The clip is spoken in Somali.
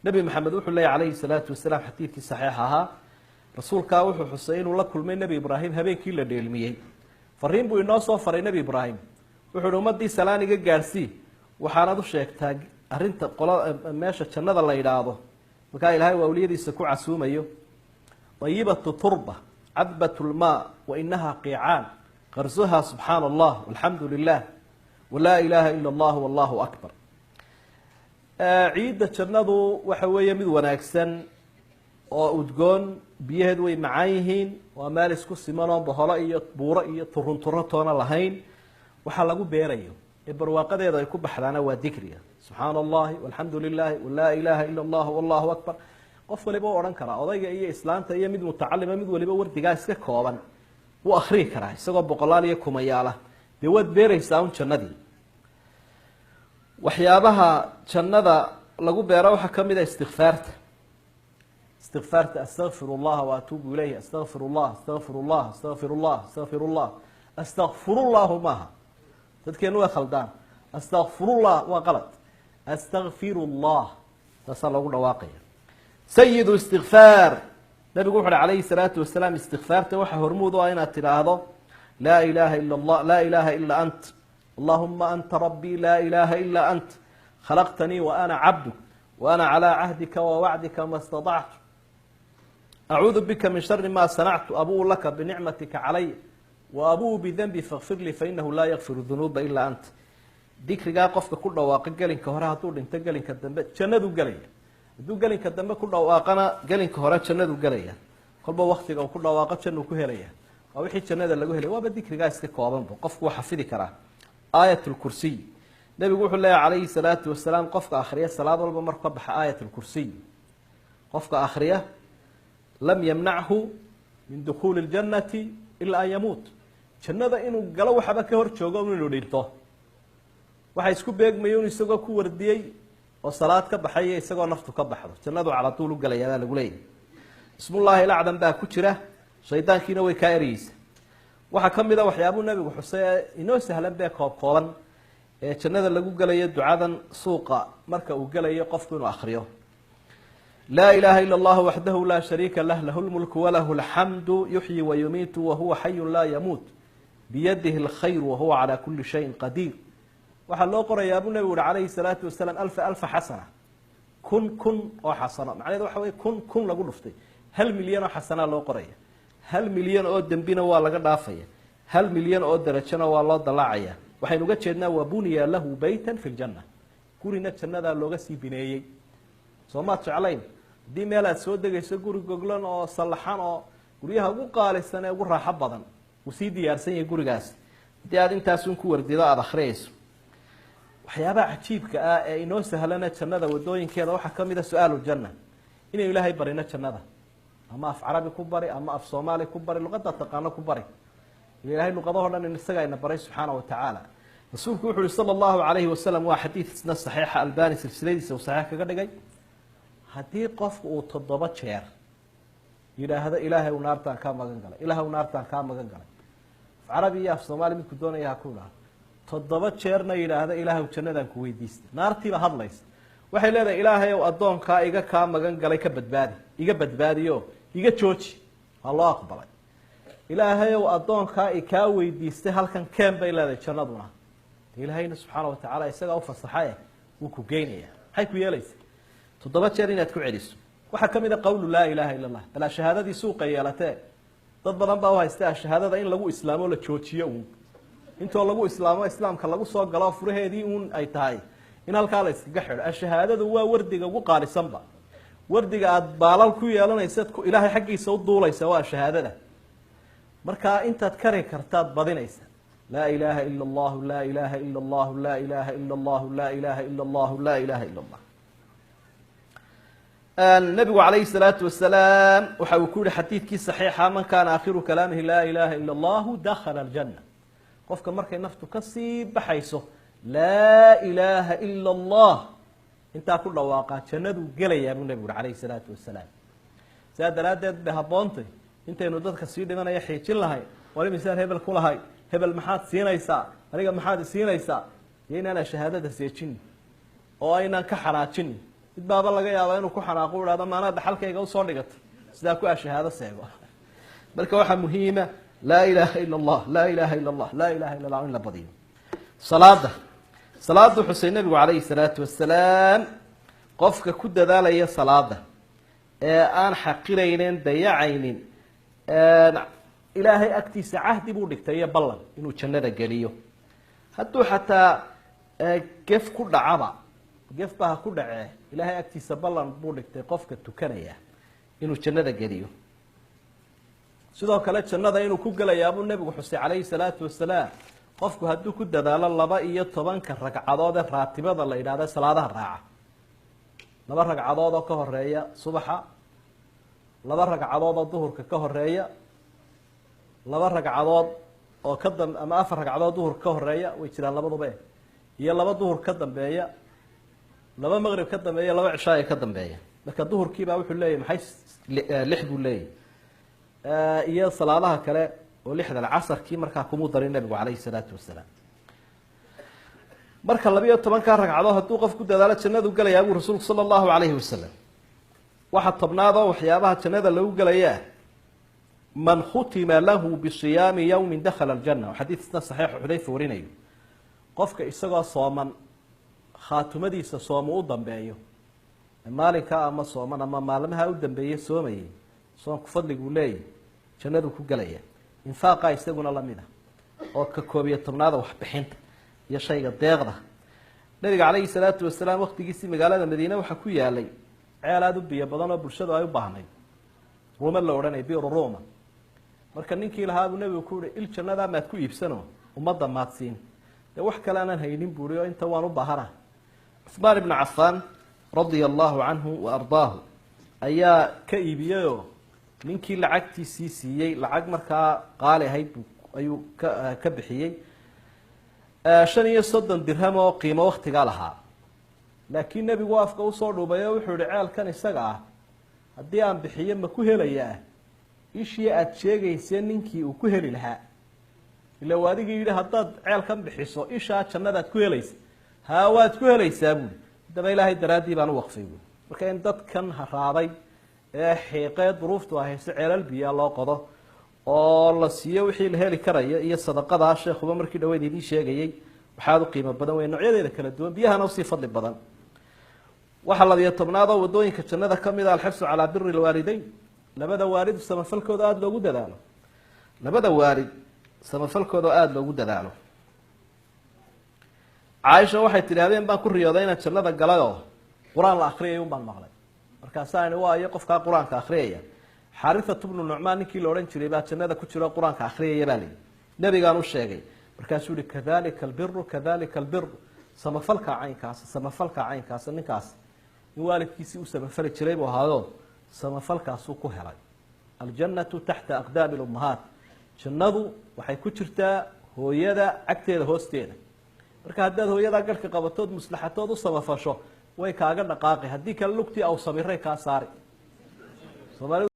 نبي محمد وحو الله عليه الصلاة والسلام حديث صحيحها رسول كاوح حسين ولا كل من نبي إبراهيم هبين كيلا ديلمية فرين بو الناس وفر نبي إبراهيم وحو مدي سلاني جارسي وحارض الشيخ تاج أرنت قلا ماشى شنذا الله يراضه وكاي الهاي وأوليدي سكو عسوم أيوه طيبة التربة عذبة الماء وإنها قيعان غرزها سبحان الله والحمد لله ولا إله إلا الله والله أكبر. عيد جنادو وحوية مد وناكسن وأدجون بيهد ومعايهين ومالس كسمانة بهرائية بورائية ترنترتون لهين وحلقوا بيريو البرواقة ده يكون بحلانا وذكريا سبحان الله والحمد لله ولا إله إلا الله والله أكبر. qof waliba oran kara odayga iyo islaanta iyo mid mutacallima mid waliba wardiga iska kooban uu akhri kara isagoo boqolaal iyo kumayaala de wad beeraysaa un jannadii waxyaabaha jannada lagu beero waxa kamid ah istighfaarta astaghfirullah wa atubu ilayhi astaghfirullah astaghfirullah astaghfirullah astaghfirullah astaghfirullah ma dadkeenu waa khaldaan astaghfirullah waa qalad astaghfirullah taasoo lagu dhawaaqayo سيد استغفار نبي قول عليه الصلاة والسلام استغفار توحى هرموده أين تلاهضه لا إله إلا الله لا إله إلا أنت اللهم أنت ربي لا إله إلا أنت خلقتني وأنا عبدك وأنا على عهدك ووعدك ما استطعت أعوذ بك من شر ما صنعت أبو لك بنعمتك علي وأبو بذنبي فاغفر لي فإنه لا يغفر الذنوب إلا أنت ذكر جاء قفك كله واقع قالين كهرها طول انت قالين كدنبت جندو قالين hadduu gelinka dambe ku dhawaaqana gelinka hore jannadu galaya kolba waqtiga uu ku dhawaaqo jannu ku helaya waa wixii jannada lagu helay waaba dikriga iska koobanba qofku waxa xafidi kara aayatul kursi nabigu wuxuu leeyahay calayhi salaatu wasalaam qofka akhriya salaad walba markuu ka baxa aayatul kursi qofka akhriya lam yamnachu min dukhul aljannati illa an yamut jannada inuu galo waxba ka hor joogo inuu dhinto waxa isku beegmayo inuu isagoo ku wardiyay وصلاة كبحية يسقى نفط كبحه جنده على طول وقال يا لقولي بسم الله الأعظم بقى كتيرة شيطان كينوي كايريس وحكم ذا وحيابو النبي وحسين إنه سهلا بقى قابلا جنده اللي قال يدعاء سوقا مركا وقال يقف من آخره لا إله إلا الله وحده لا شريك له له الملك وله الحمد يحيي ويميت وهو حي لا يموت بيده الخير وهو على كل شيء قدير waxaa loo qorayaa abu nabi alayhi salaatu wasalaam alf xasana kun oo xasana macnaheedu waxa weey kun lagu dhuftay 1 milyan oo xasana loo qoraya 1 milyan oo dambina waa laga dhaafaya 1 milyan oo darajana waa loo dalaacaya waxaynu uga jeednaa waa buniya lahu baytan fil janna gurina jannada looga sii bineeyay Soomaad jeclayn hadii meel aad soo degayso guri goglan oo salaxan oo guriyaha ugu qaalisan ee ugu raaxo badan uu sii diyaarsan yahay gurigaas hadii aad intaas ku wardido aad akhriyayso waxyaabaha cajiibka ah ee inoo sahlana jannada wadooyinkeeda waxa kamid ah su'aalu janna inay ilaahay barina jannada ama af carabi ku bari ama af soomaali ku bari luqadda taqaano ku bari ilaahay luqadaha dhan in isaga ayna baray subhanahu wa ta'ala rasuulku wuxuu sallallahu alayhi wa sallam waa xadiis saxiix albani silsiladiisa oo saxiix kaga dhigay hadii qofku uu 7 jeer yiraahdo ilaahay uu naartaan ka magan galay ilaahay uu naartaan ka magan galay af carabi iyo af soomaali mid ku doonaya ku lahaa 7 jeerna yiraahdo ilaahay jannadan ku weydiistay naartiiba hadlays waxay leedahay ilaahay oo adoonka iga ka magan galay ka badbaadi iga badbaadiyo iga jooji Allah aqbalay ilaahay oo adoonka ka weydiistay halkan keen bay leedahay jannaduna ilaahayna subhanahu wa ta'ala isaga u fasaxay uu ku geynaya hay ku yeelaysay 7 jeer inaad ku celiso waxa kamid ah qawlu la ilaha illa allah bala shahaadadii suuqa yeelatay dad badan baa haystaa shahaadada in lagu islaamo la joojiyo inta lagu islaamka lagu soo galo furaheedii ay tahay in halka la iskaga xiro shahaadadu waa wardiga ugu qaalisanba wardiga aad baalal ku yeelanayso ilaahay xaqiisa u duulaysa waa shahaadada marka intaad kari kartaad badinaysa la ilaha illa allah la ilaha illa allah la ilaha illa allah la ilaha illa allah la ilaha illa allah النبي عليه الصلاة والسلام وحاول حديث صحيح من كان آخر كلامه لا إله إلا الله دخل الجنة qofka markay naftu ka sii baxayso la ilaha illa allah inta ku dhawaaqa jannadu galaya abu nabi alayhi salaatu wasalaam saadaradeed bahaboontay intaynu dadka sii dhimanaya xiijin lahay wali misaal hebel ku lahay hebel maxaad siinaysaa aniga maxaad siinaysaa yeena shahaadada seejin oo aynan ka xaraajin mid baaba laga yaabaa inuu ku xanaaqo idhahdo maanaa dhaxalkayga usoo dhigatay sidaa ku ashahaado seego marka waxaa muhiima laa ilaaha ila allah laa ilaaha ila allah laa ilaha illa allah in la badiyo salaada xusay nabigu calayhi salaatu wasalaam qofka ku dadaalaya salaada ee aan xaqiraynin dayacaynin ilaahay agtiisa cahdi buu dhigtay iyo ballan inuu jannada geliyo hadduu xataa gef ku dhacaba gef baa ha ku dhacee ilaahay agtiisa ballan buu dhigtay qofka tukanaya inuu jannada geliyo sidoo kale jannada inuu ku gelayaa buu nabigu xusay calayhi salaatu wasalaam qofku hadduu ku dadaalo 12 ragcadood ee raatibada la yidhaahdo salaadaha raaca 2 ragcadood oo ka horeeya subaxa 2 ragcadood oo duhurka ka horeeya 2 ragcadood oo ka dam ama 4 ragcadood duhur ka horeeya way jiraan labaduba iyo 2 duhur ka dambeeya 2 maghrib ka dambeeya 2 cishaa ka dambeeya marka duhurkii baa wuxuu leeyahay maxay 6 buu leeyahay iyo salaadaha kale oo 6 casarkii markaa kuma darin nabigu calayhi salaatu wasalaam marka 12 ragcadood hadduu qof ku dadaalo jannadu galayaa buu rasuulku sallallahu alayhi wasallam waxa tobnaad oo waxyaabaha jannada lagu galayaa man khutima lahu bisiyaami yawmin dakhala aljanna xadiisna saxiix xudayfa warinayo qofka isagoo sooman khaatumadiisa soomo u dambeeyo maalinka ama sooman ama maalmaha u dambeeyay soomayay soonku fadligu leeyahay jannadu ku galaya infaaqa isaguna lamida oo ka 11aad wax bixinta iyo shayga deeqda nabiga calayhi salaatu wasalaam waqtigiisii magaalada madiina waxa ku yaalay ceelaad u biyo badan oo bulshadu ay u baahnay Roma la oranay biyo Roma marka ninkii lahaa uu nabigu ku yiri il jannada ma ku iibsano umada maadsiin ee wax kale aan haynin buuriyo inta waan u baahana Uthman ibn Affan radiyallahu anhu wa ardaahu ayaa ka iibiyo ninkii lacagtiisii siiyay lacag markaa qaali ahayd ayuu ka bixiyay 35 dirham oo qiimo waqtiga lahaa laakiin nabigu afka u soo dhuubay wuxuu yiri ceelkan isaga ah haddii aan bixiyo ma ku helayaa ishii aad sheegaysay ninkii uu ku heli lahaa ila waadiga yiri haddaad ceelkan bixiso isha jannada ku helaysa ha waad ku helaysaa buu daba ilaahay daraadii baan u waqfay marka in dadkan haraaday ee xiiqeed duruuftu ahaysa ceelal biyo loo qodo oo la siiyo wixii la heli karayo iyo sadaqada sheekhuba markii dhaweyd idin sheegayay waxaad u qiimo badan weyn noocyadeeda kala duwan biyahana u sii fadli badan waxa 12aad oo wadooyinka jannada kamid ah al-xirsu ala birri al-walidayn labada waalid samafalkooda aad loogu dadaalo labada waalid samafalkooda aad loogu dadaalo Aisha waxay tirahdeen baan ku riyooday inaan jannada galayo quraan la akhriyo baan maqlay markaasaan waayo qofka quraanka akhriyay Haritha ibn Nu'man ninkii la oran jiray baa jannada ku jiro quraanka akhriyay baa leeyahay nabigaan u sheegay markaasuu yiri kadhalika albirru samafalka caynkaas ninkaas in waalidkiisii u samafali jiray buu ahaado samafalkaas uu ku helay aljannatu tahta aqdam al-ummahat jannadu waxay ku jirtaa hooyada agteeda hoosteeda marka haddaad hooyada galka qabatood maslaxatood u samafasho way kaaga dhaqaaqay haddii kale lugtii aw sabiray ka saari